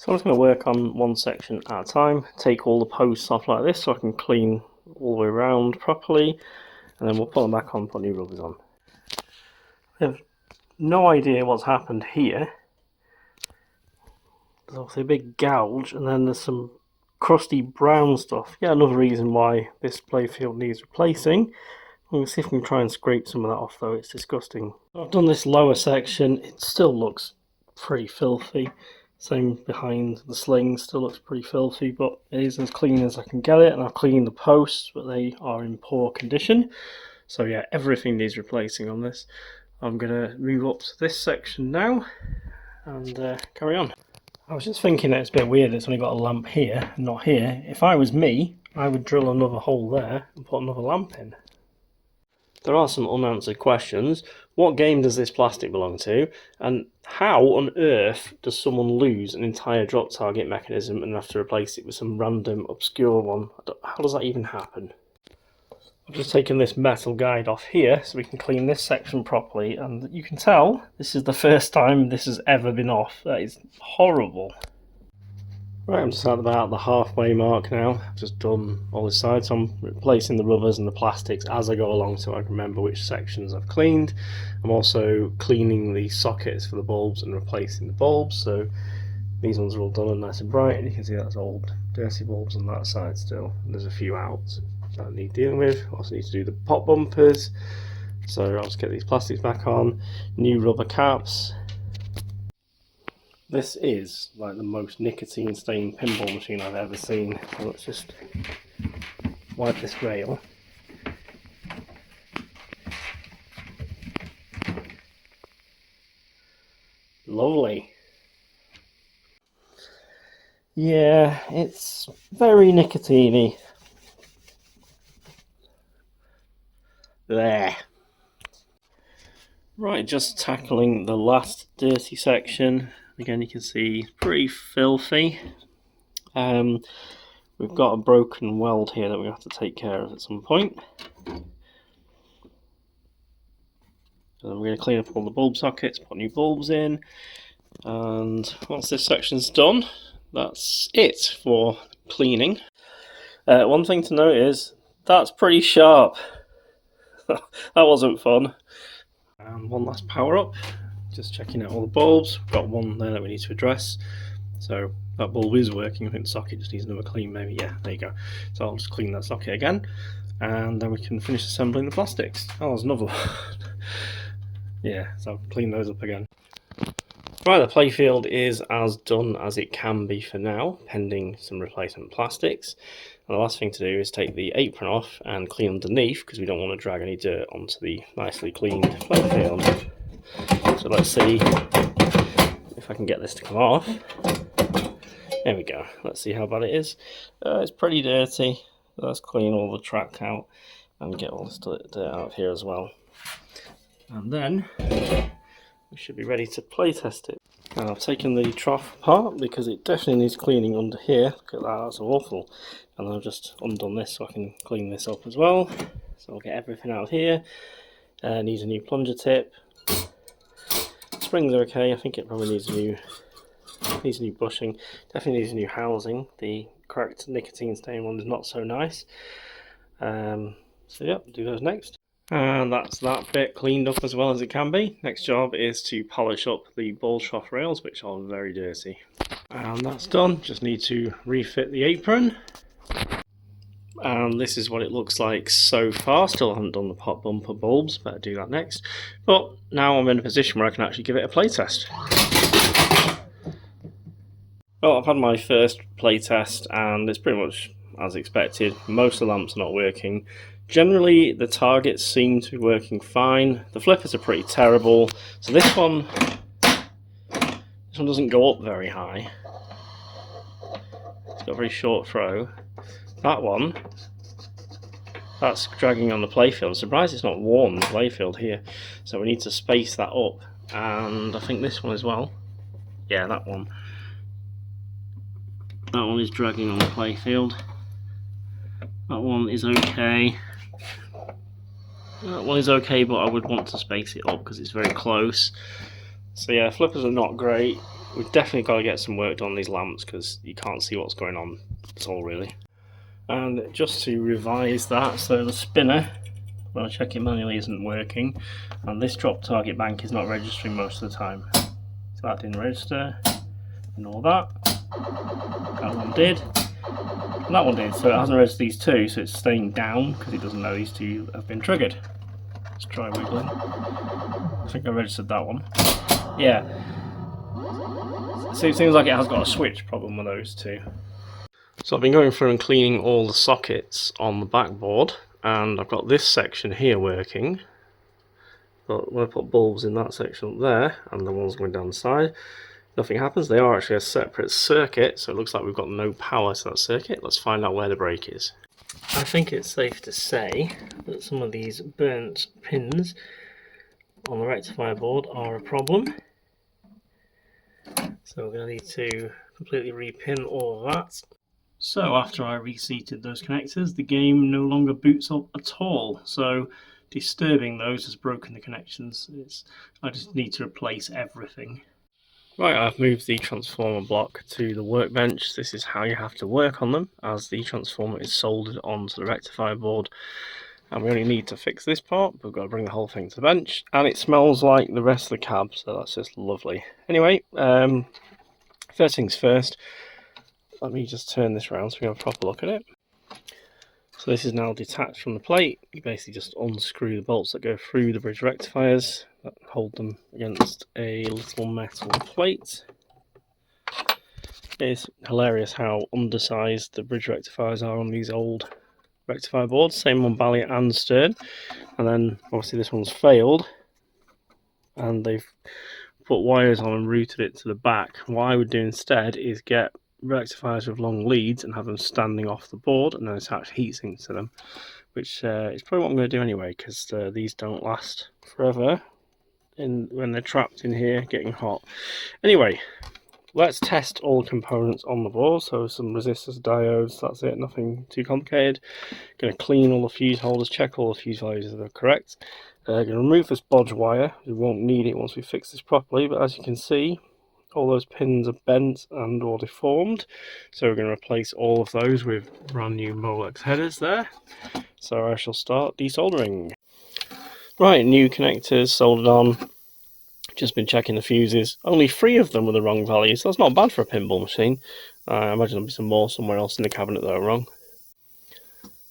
So I'm just going to work on one section at a time, take all the posts off like this so I can clean all the way around properly, and then we'll put them back on, put new rubbers on. I have no idea what's happened here. There's obviously a big gouge, and then there's some crusty brown stuff. Yeah, another reason why this playfield needs replacing. We'll see if we can try and scrape some of that off though, it's disgusting. I've done this lower section, it still looks pretty filthy. Same behind the sling, still looks pretty filthy, but it is as clean as I can get it, and I've cleaned the posts, but they are in poor condition. So yeah, everything needs replacing on this. I'm going to move up to this section now, and carry on. I was just thinking that it's a bit weird it's only got a lamp here, and not here. If I was me, I would drill another hole there, and put another lamp in. There are some unanswered questions. What game does this plastic belong to? And how on earth does someone lose an entire drop target mechanism and have to replace it with some random obscure one? How does that even happen? I've just taken this metal guide off here so we can clean this section properly, and you can tell this is the first time this has ever been off. That is horrible. Right, I'm just at about the halfway mark now. I've just done all this side, so I'm replacing the rubbers and the plastics as I go along so I can remember which sections I've cleaned. I'm also cleaning the sockets for the bulbs and replacing the bulbs, so these ones are all done and nice and bright, and you can see that's old dirty bulbs on that side still. And there's a few out that I need dealing with. I also need to do the pop bumpers, so I'll just get these plastics back on, new rubber caps. This is like the most nicotine stained pinball machine I've ever seen. So let's just wipe this rail. Lovely. Yeah, it's very nicotine-y. There. Right, just tackling the last dirty section. Again, you can see pretty filthy. We've got a broken weld here that we have to take care of at some point. And we're going to clean up all the bulb sockets, put new bulbs in, and once this section's done, that's it for cleaning. One thing to note is that's pretty sharp. That wasn't fun. And one last power up. Just checking out all the bulbs. We've got one there that we need to address. So that bulb is working. I think the socket just needs another clean maybe. Yeah, there you go. So I'll just clean that socket again, and then we can finish assembling the plastics. Oh, there's another one. Yeah, so I'll clean those up again. Right, the playfield is as done as it can be for now, pending some replacement plastics. And the last thing to do is take the apron off and clean underneath, because we don't want to drag any dirt onto the nicely cleaned playfield. So let's see if I can get this to come off. There we go. Let's see how bad it is. It's pretty dirty. Let's clean all the track out and get all this dirt out of here as well. And then we should be ready to play test it. Now I've taken the trough apart because it definitely needs cleaning under here. Look at that, that's awful. And I've just undone this so I can clean this up as well. So I'll get everything out of here. Needs a new plunger tip. Springs are okay. I think it probably needs a new bushing. Definitely needs a new housing. The cracked nicotine stain one is not so nice. So yeah, do those next. And that's that bit cleaned up as well as it can be. Next job is to polish up the ball trough rails, which are very dirty. And that's done. Just need to refit the apron. And this is what it looks like so far. Still haven't done the pop bumper bulbs, better do that next. But now I'm in a position where I can actually give it a play test. Well, I've had my first play test and it's pretty much as expected. Most of the lamps are not working. Generally, the targets seem to be working fine. The flippers are pretty terrible. So this one doesn't go up very high. It's got a very short throw. That one, that's dragging on the playfield. I'm surprised it's not warm, the playfield here. So we need to space that up. And I think this one as well. Yeah, that one. That one is dragging on the playfield. That one is okay. That one is okay, but I would want to space it up because it's very close. So yeah, flippers are not great. we've definitely got to get some work done on these lamps because you can't see what's going on at all really. And just to revise that, so the spinner, when I check it manually, isn't working, and this drop target bank is not registering most of the time. So that didn't register, and all that. That one did, and that one did, so it hasn't registered these two, so it's staying down because it doesn't know these two have been triggered. Let's try wiggling. I think I registered that one. Yeah. So it seems like it has got a switch problem with those two. So I've been going through and cleaning all the sockets on the backboard, and I've got this section here working. But when I put bulbs in that section up there, and the ones going down the side, nothing happens. They are actually a separate circuit, so it looks like we've got no power to that circuit. Let's find out where the break is. I think it's safe to say that some of these burnt pins on the rectifier board are a problem. So we're going to need to completely repin all of that. So after I reseated those connectors, the game no longer boots up at all. So disturbing those has broken the connections. I just need to replace everything. Right, I've moved the transformer block to the workbench. This is how you have to work on them, as the transformer is soldered onto the rectifier board. And we only need to fix this part, but we've got to bring the whole thing to the bench. And it smells like the rest of the cab, so that's just lovely. Anyway, first things first, let me just turn this around so we can have a proper look at it. So this is now detached from the plate. You basically just unscrew the bolts that go through the bridge rectifiers that hold them against a little metal plate. It's hilarious how undersized the bridge rectifiers are on these old rectifier boards, same on Balliet and Stern. And then obviously this one's failed and they've put wires on and routed it to the back. What I would do instead is get rectifiers with long leads and have them standing off the board and then attach heatsinks to them, which is probably what I'm going to do anyway, because these don't last forever when they're trapped in here getting hot. Anyway, let's test all the components on the board. So some resistors, diodes, that's it, nothing too complicated. Going to clean all the fuse holders, check all the fuse values are correct. Going to remove this bodge wire. We won't need it once we fix this properly, but as you can see, all those pins are bent and or deformed, so we're going to replace all of those with brand new Molex headers there. So I shall start desoldering. Right, new connectors soldered on. Just been checking the fuses. Only 3 of them were the wrong values, so that's not bad for a pinball machine. I imagine there'll be some more somewhere else in the cabinet that are wrong.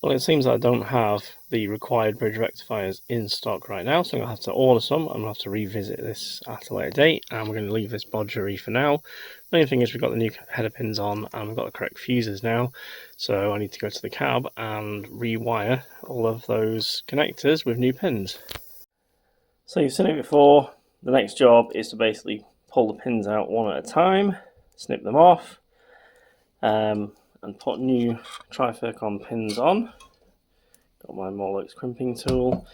Well, it seems that I don't have the required bridge rectifiers in stock right now, so I'm going to have to order some. I'm going to have to revisit this at a later date, and we're going to leave this bodgery for now. The main thing is we've got the new header pins on, and we've got the correct fuses now, so I need to go to the cab and rewire all of those connectors with new pins. So you've seen it before. The next job is to basically pull the pins out one at a time, snip them off, and put new trifurcon pins on. Got my Molex crimping tool.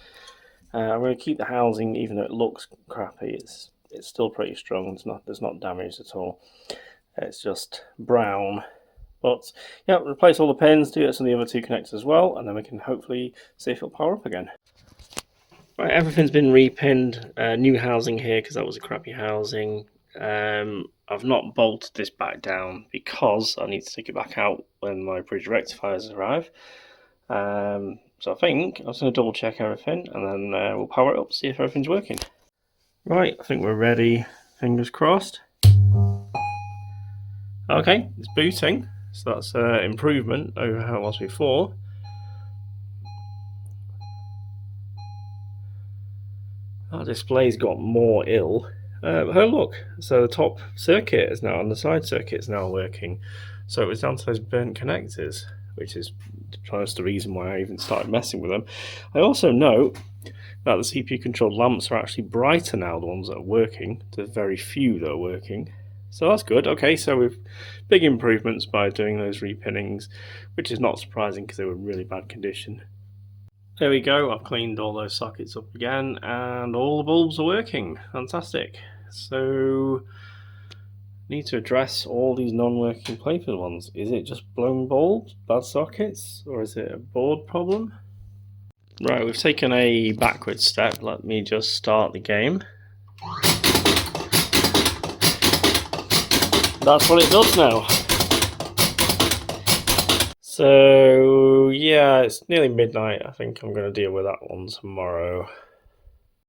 I'm going to keep the housing, even though it looks crappy. It's still pretty strong. There's not damage at all. It's just brown. But yeah, replace all the pins, do this on the other 2 connectors as well, and then we can hopefully see if it'll power up again. Right, everything's been repinned. New housing here because that was a crappy housing. I've not bolted this back down because I need to take it back out when my bridge rectifiers arrive. So I think I'm just going to double check everything and then we'll power it up, see if everything's working. Right, I think we're ready. Fingers crossed. Okay, it's booting, so that's an improvement over how it was before. Our display's got more ill. Oh look, so the top circuit is now, and the side circuit is now working. So it was down to those burnt connectors, which is just the reason why I even started messing with them. I also note that the CPU controlled lamps are actually brighter now, the ones that are working. There's very few that are working. So that's good. Okay, so we've big improvements by doing those repinnings, which is not surprising because they were in really bad condition. There we go, I've cleaned all those sockets up again and all the bulbs are working. Fantastic. So, need to address all these non-working playfield ones. Is it just blown bulbs, bad sockets, or is it a board problem? Right, we've taken a backward step. Let me just start the game. that's what it does now. So yeah, it's nearly midnight. I think I'm going to deal with that one tomorrow.